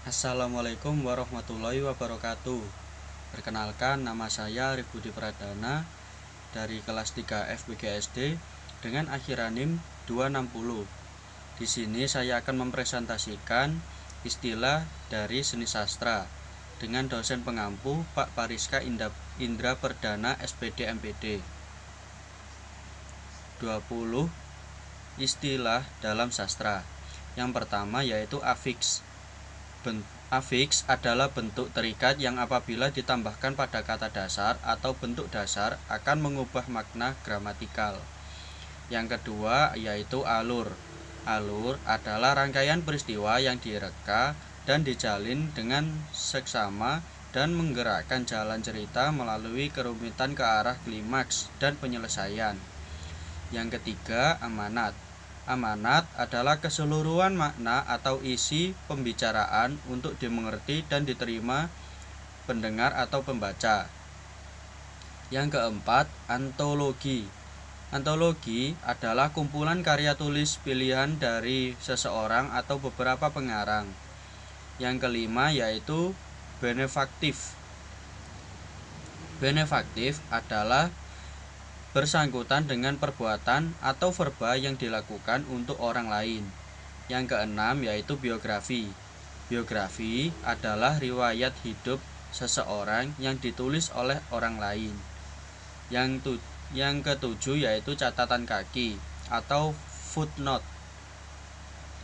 Assalamualaikum warahmatullahi wabarakatuh. Perkenalkan, nama saya Arif Budi Pradana dari kelas 3 FBGSD dengan akhiran NIM 260. Di sini saya akan mempresentasikan istilah dari seni sastra dengan dosen pengampu Pak Pariska Indra Perdana SPD MPD. 20 istilah dalam sastra. Yang pertama yaitu afiks. Afiks adalah bentuk terikat yang apabila ditambahkan pada kata dasar atau bentuk dasar akan mengubah makna gramatikal. Yang kedua yaitu alur. Alur adalah rangkaian peristiwa yang direka dan dijalin dengan seksama dan menggerakkan jalan cerita melalui kerumitan ke arah klimaks dan penyelesaian. Yang ketiga, amanat. Amanat adalah keseluruhan makna atau isi pembicaraan untuk dimengerti dan diterima pendengar atau pembaca. Yang keempat, antologi. Antologi adalah kumpulan karya tulis pilihan dari seseorang atau beberapa pengarang. Yang kelima yaitu benefaktif. Benefaktif adalah bersangkutan dengan perbuatan atau verba yang dilakukan untuk orang lain. Yang keenam yaitu biografi. Biografi adalah riwayat hidup seseorang yang ditulis oleh orang lain. Yang ketujuh yaitu catatan kaki atau footnote.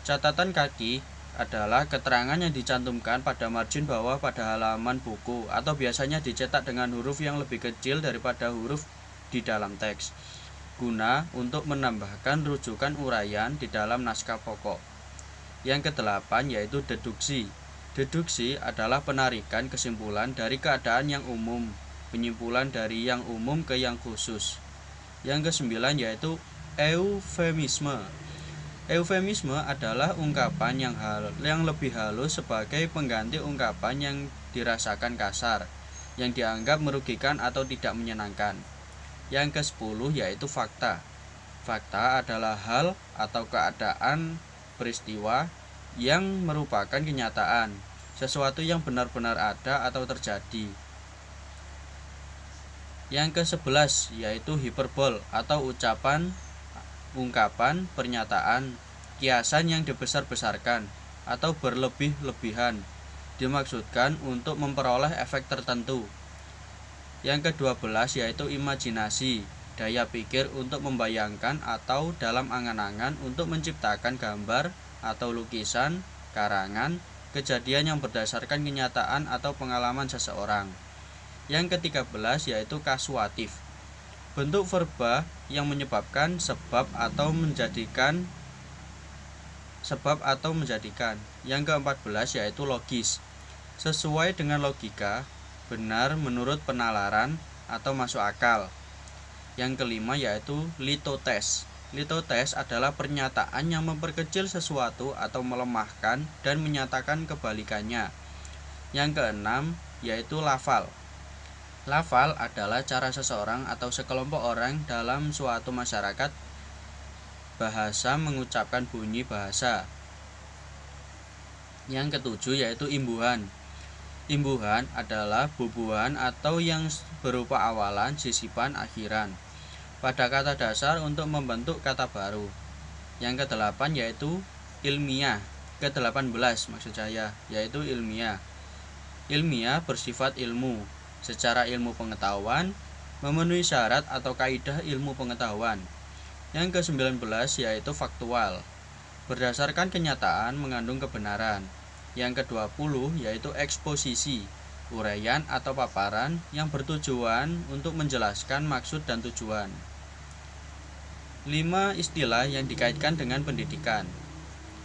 Catatan kaki adalah keterangan yang dicantumkan pada margin bawah pada halaman buku atau biasanya dicetak dengan huruf yang lebih kecil daripada huruf di dalam teks, guna untuk menambahkan rujukan uraian di dalam naskah pokok. Yang kedelapan yaitu deduksi. Deduksi adalah penarikan kesimpulan dari keadaan yang umum, penyimpulan dari yang umum ke yang khusus. Yang kesembilan yaitu eufemisme. Eufemisme adalah ungkapan yang lebih halus sebagai pengganti ungkapan yang dirasakan kasar, yang dianggap merugikan atau tidak menyenangkan. Yang ke-10 yaitu fakta. Fakta adalah hal atau keadaan peristiwa yang merupakan kenyataan, sesuatu yang benar-benar ada atau terjadi. Yang ke-11 yaitu hiperbol atau ucapan, ungkapan, pernyataan, kiasan yang dibesar-besarkan atau berlebih-lebihan, dimaksudkan untuk memperoleh efek tertentu. Yang ke-12 yaitu imajinasi, daya pikir untuk membayangkan atau dalam angan-angan untuk menciptakan gambar atau lukisan, karangan, kejadian yang berdasarkan kenyataan atau pengalaman seseorang. Yang ke-13 yaitu kasuatif, bentuk verba yang menyebabkan sebab atau menjadikan. Yang ke-14 yaitu logis, sesuai dengan logika, benar menurut penalaran atau masuk akal. Yang kelima yaitu litotes. Litotes adalah pernyataan yang memperkecil sesuatu atau melemahkan dan menyatakan kebalikannya. Yang keenam yaitu lafal. Lafal adalah cara seseorang atau sekelompok orang dalam suatu masyarakat bahasa mengucapkan bunyi bahasa. Yang ketujuh yaitu imbuhan. Imbuhan adalah bubuhan atau yang berupa awalan, sisipan, akhiran pada kata dasar untuk membentuk kata baru. Yang ke-8 yaitu ilmiah. Ke-18 maksud saya yaitu ilmiah. Ilmiah bersifat ilmu, secara ilmu pengetahuan, memenuhi syarat atau kaidah ilmu pengetahuan. Yang ke-19 yaitu faktual, berdasarkan kenyataan mengandung kebenaran. Yang ke-20 yaitu eksposisi, uraian atau paparan yang bertujuan untuk menjelaskan maksud dan tujuan. 5 istilah yang dikaitkan dengan pendidikan.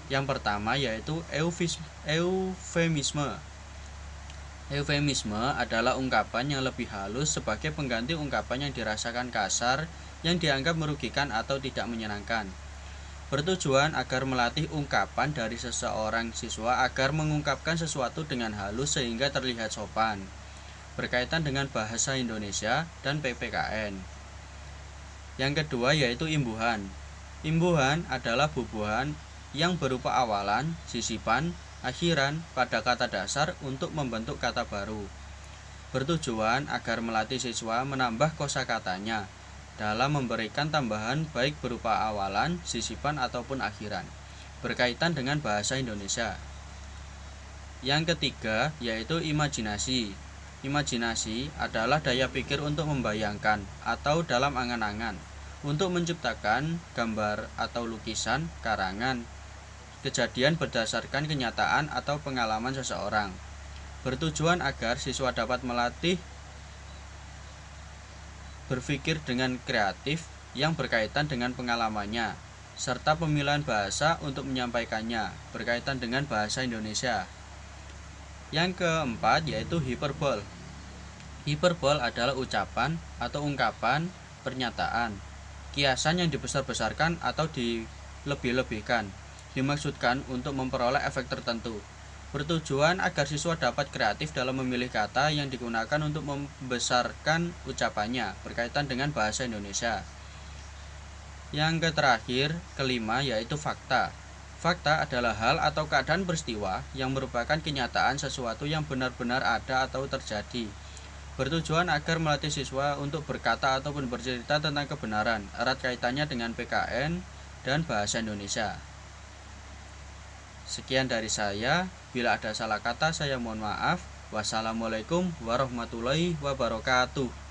Yang pertama yaitu eufemisme. Eufemisme adalah ungkapan yang lebih halus sebagai pengganti ungkapan yang dirasakan kasar yang dianggap merugikan atau tidak menyenangkan. Bertujuan agar melatih ungkapan dari seseorang siswa agar mengungkapkan sesuatu dengan halus sehingga terlihat sopan, berkaitan dengan bahasa Indonesia dan PPKN. Yang kedua yaitu imbuhan. Imbuhan adalah bubuhan yang berupa awalan, sisipan, akhiran pada kata dasar untuk membentuk kata baru. Bertujuan agar melatih siswa menambah kosakatanya dalam memberikan tambahan baik berupa awalan, sisipan ataupun akhiran berkaitan dengan bahasa Indonesia. Yang ketiga yaitu imajinasi. Imajinasi adalah daya pikir untuk membayangkan atau dalam angan-angan untuk menciptakan gambar atau lukisan, karangan, kejadian berdasarkan kenyataan atau pengalaman seseorang. Bertujuan agar siswa dapat melatih berpikir dengan kreatif yang berkaitan dengan pengalamannya, serta pemilihan bahasa untuk menyampaikannya berkaitan dengan bahasa Indonesia. Yang keempat yaitu hiperbol. Hiperbol adalah ucapan atau ungkapan pernyataan, kiasan yang dibesar-besarkan atau dilebih-lebihkan, dimaksudkan untuk memperoleh efek tertentu. Bertujuan agar siswa dapat kreatif dalam memilih kata yang digunakan untuk membesarkan ucapannya berkaitan dengan bahasa Indonesia. Yang terakhir, kelima yaitu fakta. Fakta adalah hal atau keadaan peristiwa yang merupakan kenyataan sesuatu yang benar-benar ada atau terjadi. Bertujuan agar melatih siswa untuk berkata ataupun bercerita tentang kebenaran, erat kaitannya dengan PKN dan bahasa Indonesia. Sekian dari saya, bila ada salah kata saya mohon maaf. Wassalamualaikum warahmatullahi wabarakatuh.